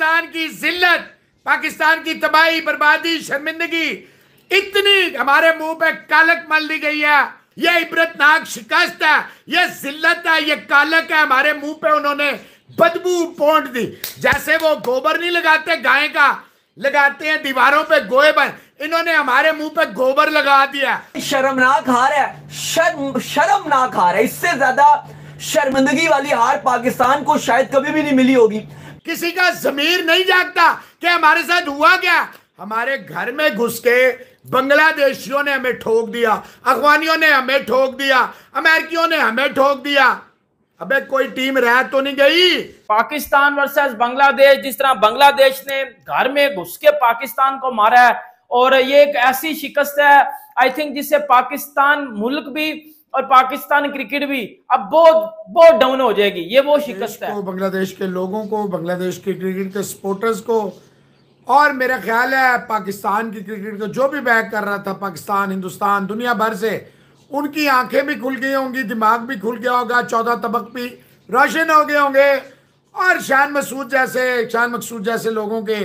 पाकिस्तान की जिल्लत, पाकिस्तान की तबाही, बर्बादी, शर्मिंदगी इतनी हमारे मुंह पे कालक मल दी गई है। यह इबरतनाक शिकस्त है, यह जिल्लत है, यह कालक है। हमारे मुंह पे उन्होंने बदबू पोंछ दी। जैसे वो गोबर नहीं लगाते गाय का, लगाते हैं दीवारों पे गोए पर, इन्होंने हमारे मुंह पे गोबर लगा दिया। शर्मनाक हार है, शर्मनाक हार है। इससे ज्यादा शर्मिंदगी वाली हार पाकिस्तान को शायद कभी भी नहीं मिली होगी। किसी का ज़मीर नहीं जागता कि हमारे साथ हुआ क्या। हमारे घर में घुस के बांग्लादेशियों ने हमें ठोक दिया, अफगानियों ने हमें ठोक दिया, अमेरिकियों ने हमें ठोक दिया। अबे कोई टीम रह तो नहीं गई। पाकिस्तान वर्सेस बांग्लादेश, जिस तरह बांग्लादेश ने घर में घुस के पाकिस्तान को मारा है, और ये एक ऐसी शिकस्त है आई थिंक जिससे पाकिस्तान मुल्क भी और पाकिस्तान क्रिकेट भी अब बहुत डाउन हो जाएगी। ये वो शिकस्त है। बांग्लादेश के लोगों को, बांग्लादेश के क्रिकेट के सपोर्टर्स को, और मेरा ख्याल है पाकिस्तान की क्रिकेट को जो भी बैक कर रहा था, पाकिस्तान, हिंदुस्तान, दुनिया भर से, उनकी आंखें भी खुल गई होंगी, दिमाग भी खुल गया होगा, 14 तबक भी रोशन हो गए होंगे। और शान मकसूद जैसे लोगों के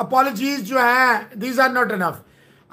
अपॉलॉजीज जो हैं, these are not enough.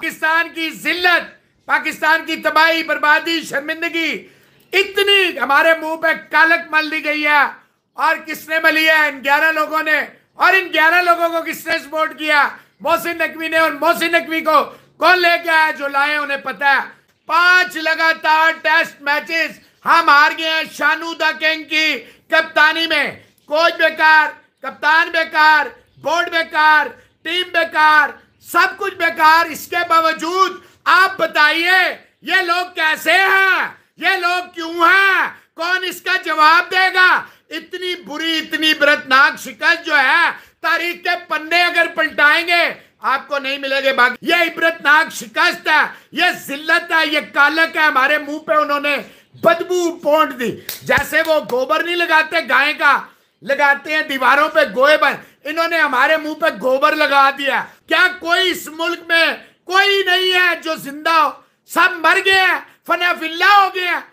Pakistan की जिल्लत, पाकिस्तान की तबाही, बर्बादी, शर्मिंदगी इतनी हमारे मुंह पे कालक मल दी गई है। और किसने मली है? इन 11 लोगों ने। और इन 11 लोगों को किसने सपोर्ट किया? मोहसिन नकवी ने। और मोहसिन नकवी को कौन लेके आया? जो लाए उन्हें पता है। 5 लगातार टेस्ट मैचेस हम हार गए हैं शानू द किंग की कप्तानी में। कोच बेकार, कप्तान बेकार, बोर्ड बेकार, टीम बेकार, सब कुछ बेकार। इसके बावजूद आप बताइए ये लोग कैसे हैं? ये लोग क्यों हैं? कौन इसका जवाब देगा? इतनी बुरी, इतनी इबरतनाक शिकस्त जो है, तारीख के पन्ने अगर पलटाएंगे आपको नहीं मिलेंगे बाकी। ये इबरतनाक शिकस्त है, ये जिल्लत है, ये कालक है। हमारे मुंह पे उन्होंने बदबू पोंछ दी। जैसे वो गोबर नहीं लगाते गाय का, लगाते हैं दीवारों पे गोए पर, इन्होंने हमारे मुंह पे गोबर लगा दिया। क्या कोई इस मुल्क में कोई नहीं है जो जिंदा हो? सब मर गए हैं, फनाफिल्ला हो गए हैं।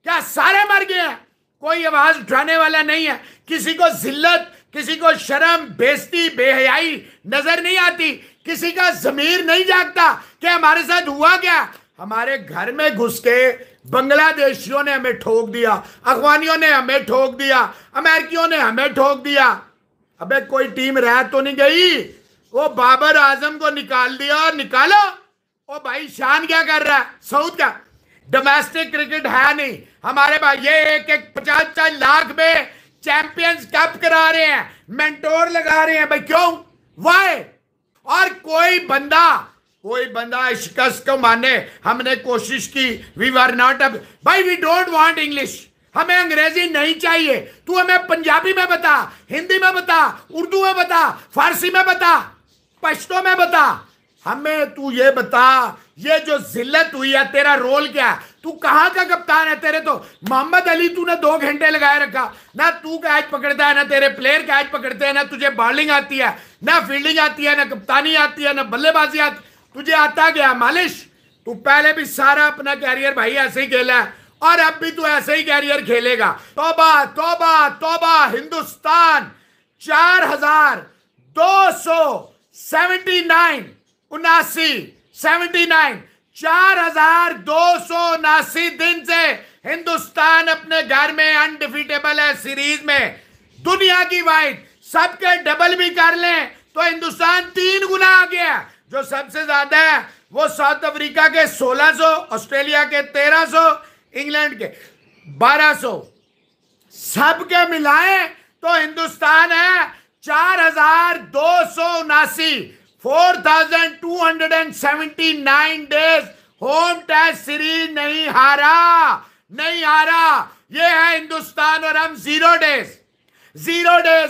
क्या सारे मर गए हैं? कोई आवाज उठाने वाला नहीं है। किसी को जिल्लत, किसी को शर्म, बेइज्जती, बेहयाई नजर नहीं आती। किसी का ज़मीर नहीं जागता कि हमारे साथ हुआ क्या। हमारे घर में घुस के बांग्लादेशियों ने हमें ठोक दिया, अफगानियों ने हमें ठोक दिया, अमेरिकियों ने हमें ठोक दिया। अबे कोई टीम रह तो नहीं गई। वो बाबर आजम को निकाल दिया। निकालो। ओ भाई शान क्या कर रहा है? सऊद का डोमेस्टिक क्रिकेट है नहीं हमारे पास। ये एक 50 लाख में चैंपियंस कप करा रहे हैं, मेंटोर लगा रहे हैं। भाई क्यों? वाई? और कोई बंदा शिकस्त को माने। हमने कोशिश की, वी वर नॉट अब। भाई वी डोंट वांट इंग्लिश, हमें अंग्रेजी नहीं चाहिए। तू हमें पंजाबी में बता, हिंदी में बता, उर्दू में बता, फारसी में बता, पश्तो में बता। हमें तू ये बता, ये जो जिल्लत हुई है, तेरा रोल क्या है? तू कहाँ का कप्तान है? तेरे तो मोहम्मद अली तूने 2 घंटे लगाए रखा। ना तू कैच पकड़ता है, ना तेरे प्लेयर कैच पकड़ते हैं, ना तुझे बॉलिंग आती है, ना फील्डिंग आती है, ना कप्तानी आती है, ना बल्लेबाजी आती। तुझे आता गया मालिश। तू पहले भी सारा अपना कैरियर भाई ऐसे ही खेला है, और अब भी तू ऐसे ही कैरियर खेलेगा। तौबा तौबा तौबा। हिंदुस्तान 4279 दिन से हिंदुस्तान अपने घर में अनडिफीटेबल है सीरीज में। दुनिया की वाइड सबके डबल भी कर लें तो हिंदुस्तान 3 गुना आ गया। जो सबसे ज्यादा है वो साउथ अफ्रीका के 1600, ऑस्ट्रेलिया के 1300, इंग्लैंड के 1200। सबके मिलाएं तो हिंदुस्तान है 4279, 4279 डेज होम टेस्ट सीरीज नहीं हारा। ये है हिंदुस्तान, और हम 0 डेज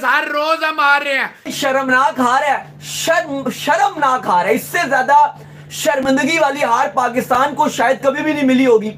हर रोज हम हार रहे हैं। शर्मनाक हार है, शर्मनाक हार है। इससे ज्यादा शर्मिंदगी वाली हार पाकिस्तान को शायद कभी भी नहीं मिली होगी।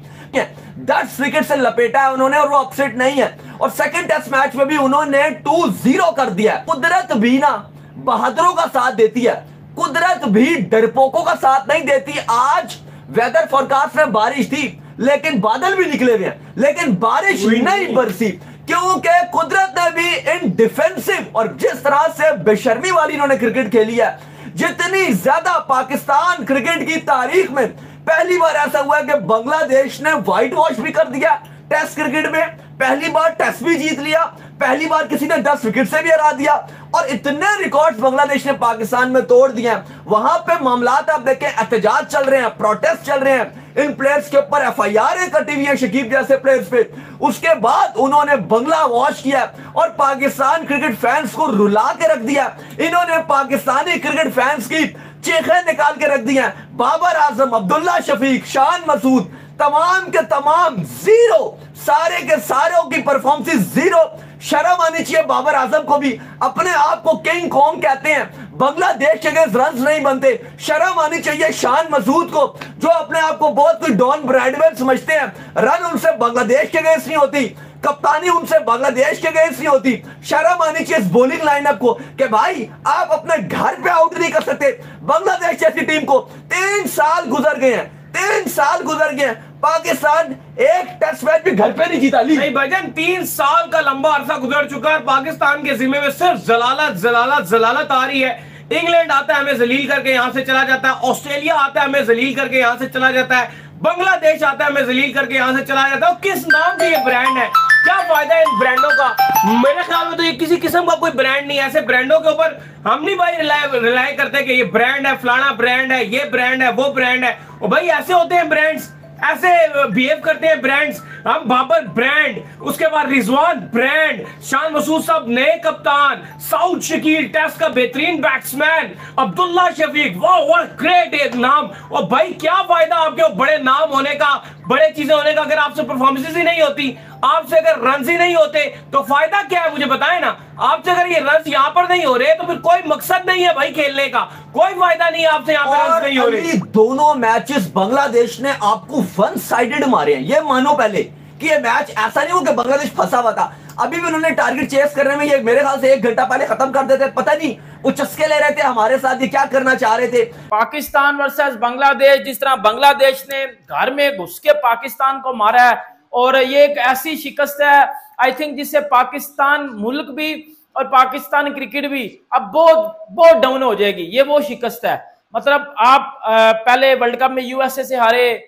10 विकेट से लपेटा है उन्होंने, और वो अपसेट नहीं है। और सेकंड टेस्ट मैच में भी उन्होंने 2-0 कर दिया है। कुदरत भी ना बहादुरों का साथ देती है, कुदरत भी डरपोकों का साथ नहीं देती। आज वेदर फोरकास्ट में बारिश थी, लेकिन बादल भी निकले हुए हैं, लेकिन बारिश नहीं बरसी। क्योंकि कुदरत ने भी इन डिफेंसिव और जिस तरह से बेशर्मी वाली इन्होंने क्रिकेट खेली है, जितनी ज्यादा पाकिस्तान क्रिकेट की तारीख में पहली बार ऐसा हुआ है कि बांग्लादेश ने व्हाइट वॉश भी कर दिया टेस्ट क्रिकेट में, पहली बार टेस्ट भी जीत लिया, पहली बार किसी ने 10 विकेट से भी हरा दिया और इतने रिकॉर्ड्स बांग्लादेश ने पाकिस्तान में तोड़ दिए हैं। वहां पे मामलात आप देखें, एहतजाज चल रहे हैं, प्रोटेस्ट चल रहे हैं, इन प्लेयर्स के ऊपर FIR कटी हुई है, शकीब जैसे प्लेयर्स पे। उसके बाद उन्होंने बंगला वॉश किया और पाकिस्तान क्रिकेट फैंस को रुला के रख दिया। इन्होंने पाकिस्तानी क्रिकेट फैंस की चीखें निकाल के रख दी हैं। बाबर आजम, अब्दुल्ला शफीक, शान मसूद, तमाम के तमाम जीरो, सारे के सारों की परफॉर्मेंस जीरो। शर्म आनी चाहिए बाबर आजम को भी, अपने आप को किंग कॉन्ग कहते हैं, बांग्लादेश के रन नहीं बनते। शर्म आनी चाहिए शान मसूद को, जो अपने आप को बहुत कोई डॉन ब्रैडमैन समझते हैं, रन उनसे बांग्लादेश के अगेंस्ट नहीं होती, कप्तानी उनसे बांग्लादेश के अगेंस्ट नहीं होती। शर्म आनी चाहिए इस बॉलिंग लाइनअप को कि भाई आप अपने घर पे आउट नहीं कर सकते बांग्लादेश जैसी टीम को। 3 साल गुजर गए हैं, 3 साल गुजर गए हैं, पाकिस्तान एक टेस्ट मैच भी घर पे नहीं जीता ली। नहीं भाईजान, 3 साल का लंबा अरसा गुजर चुका है, पाकिस्तान के जिम्मे में सिर्फ जलालत जलालत जलालत आ रही है। इंग्लैंड आता है, हमें जलील करके यहां से चला जाता है, ऑस्ट्रेलिया आता है, हमें जलील करके यहां से चला जाता है, बांग्लादेश आता है, हमें जलील करके यहां से चला जाता है। किस नाम का ये ब्रांड है? क्या फायदा है इन ब्रांडों का? मेरे ख्याल में तो ये किसी किस्म का कोई ब्रांड नहीं है। ऐसे ब्रांडों के ऊपर हम नहीं भाई रिलाई करते कि ये ब्रांड है, फलाना ब्रांड है, ये ब्रांड है, वो ब्रांड है। और भाई ऐसे होते हैं ब्रांड्स, ऐसे बिहेव करते हैं ब्रांड्स। हम बाबर ब्रांड, उसके बाद रिजवान ब्रांड, शान मसूद साहब नए कप्तान, साउथ शकील टेस्ट का बेहतरीन बैट्समैन, अब्दुल्ला शफीक, वाह वाह ग्रेट एक नाम। और भाई क्या फायदा आपके बड़े नाम होने का, बड़े चीजें होने का, अगर आपसे परफॉर्मेंसेस ही नहीं होती, आपसे अगर रन ही नहीं होते तो फायदा क्या है? मुझे बताएं ना। आपसे अगर ये रन यहाँ पर नहीं हो रहे तो फिर कोई मकसद नहीं है भाई खेलने का, कोई फायदा नहीं है आपसे यहाँ पर रन नहीं हो रहे। दोनों मैचेस बांग्लादेश ने आपको वन साइडेड मारे हैं, ये मानो पहले कि ये मैच ऐसा नहीं हो कि बांग्लादेश फंसा हुआ था। अभी भी उन्होंने टारगेट चेस करने में ये मेरे ख्याल से 1 घंटा पहले खत्म कर देते, पता नहीं वो चस्के ले रहे थे हमारे साथ, ये क्या करना चाह रहे थे। पाकिस्तान वर्सेस बांग्लादेश, जिस तरह बांग्लादेश ने घर में घुस के पाकिस्तान को मारा है, और ये एक ऐसी शिकस्त है आई थिंक जिससे पाकिस्तान मुल्क भी और पाकिस्तान क्रिकेट भी अब बहुत डाउन हो जाएगी। ये वो शिकस्त है, मतलब आप पहले वर्ल्ड कप में USA से हारे,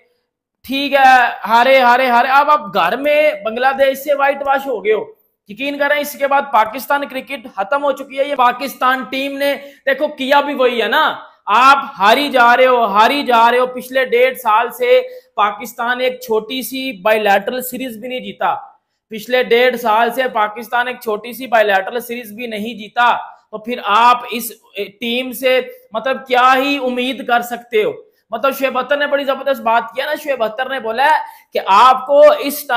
ठीक है, हारे, अब आप घर में बांग्लादेश से व्हाइट वॉश हो गए हो। यकीन करें इसके बाद पाकिस्तान क्रिकेट खत्म हो चुकी है। ये पाकिस्तान टीम ने देखो किया भी वही है ना, आप हारी जा रहे हो। पिछले 1.5 साल से पाकिस्तान एक छोटी सी बायलैटरल सीरीज भी नहीं जीता। पिछले 1.5 साल से पाकिस्तान एक छोटी सी बायलैटरल सीरीज भी नहीं जीता, तो फिर आप इस टीम से मतलब क्या ही उम्मीद कर सकते हो? मतलब शुएब अख्तर ने बड़ी जबरदस्त बात किया ना। शुएब अख्तर ने बोला है कि आपको इस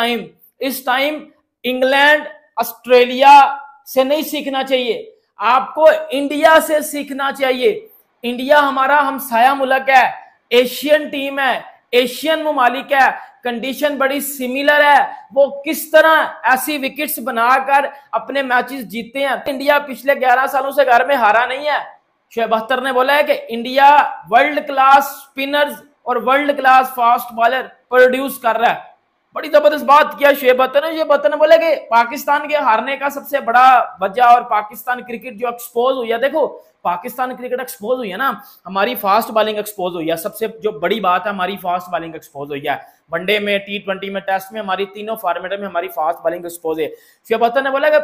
टाइम इंग्लैंड, ऑस्ट्रेलिया से नहीं सीखना चाहिए, आपको इंडिया से सीखना चाहिए। इंडिया हमारा हमसाया मुल्क है, एशियन टीम है, एशियन मुमालिक है, कंडीशन बड़ी सिमिलर है। वो किस तरह ऐसी विकेट्स बनाकर अपने मैचेस जीतते हैं। इंडिया पिछले 11 सालों से घर में हारा नहीं है। शुएब अख्तर ने बोला है कि इंडिया वर्ल्ड क्लास स्पिनर्स और world class fast bowler produce कर रहा है। बड़ी जबरदस्त बात किया शुएब अख्तर ने बोला कि पाकिस्तान के हारने का सबसे बड़ा वजह और पाकिस्तान क्रिकेट जो एक्सपोज हुई है, देखो पाकिस्तान क्रिकेट एक्सपोज हुई है ना, हमारी फास्ट बॉलिंग एक्सपोज हुई है। सबसे जो बड़ी बात है, हमारी फास्ट बॉलिंग एक्सपोज हुई है। वनडे में, T20 में, टेस्ट में, हमारी तीनों फॉर्मेट में हमारी फास्ट बॉलिंग एक्सपोज है। शुएब अख्तर ने बोला कि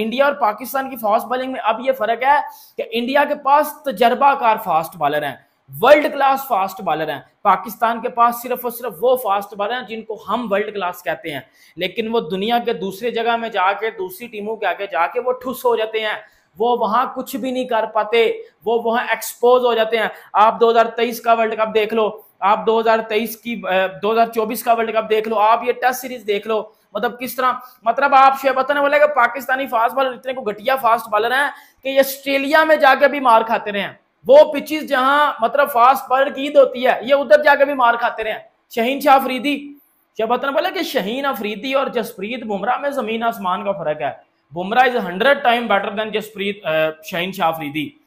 इंडिया और पाकिस्तान की फास्ट बॉलिंग में अब ये फर्क है कि इंडिया के पास तजर्बाकार फास्ट बॉलर हैं, वर्ल्ड क्लास फास्ट बॉलर हैं। पाकिस्तान के पास सिर्फ और सिर्फ वो फास्ट बॉलर हैं जिनको हम वर्ल्ड क्लास कहते हैं, लेकिन वो दुनिया के दूसरे जगह में जाके, दूसरी टीमों के आगे जाके वो ठुस हो जाते हैं, वो वहां कुछ भी नहीं कर पाते, वो वहां एक्सपोज हो जाते हैं। आप 2023 का वर्ल्ड कप देख लो, आप 2024 का वर्ल्ड कप देख लो, आप ये टेस्ट सीरीज देख लो, मतलब किस तरह, मतलब आप शुएब अख्तर ने बोला कि पाकिस्तानी फास्ट बॉलर इतने को घटिया फास्ट बॉलर हैं कि ये ऑस्ट्रेलिया में जाके भी मार खाते रहे हैं। वो पिचेस जहां मतलब फास्ट बॉलर की ईद होती है, ये उधर जाके भी मार खाते रहे हैं। शहीन शाह अफरीदी, शुएब अख्तर ने बोला कि शहीन अफरीदी और जसप्रीत बुमराह में जमीन आसमान का फर्क है। Bumrah is 100 time better than Jasprit Shaheen Shah Afridi.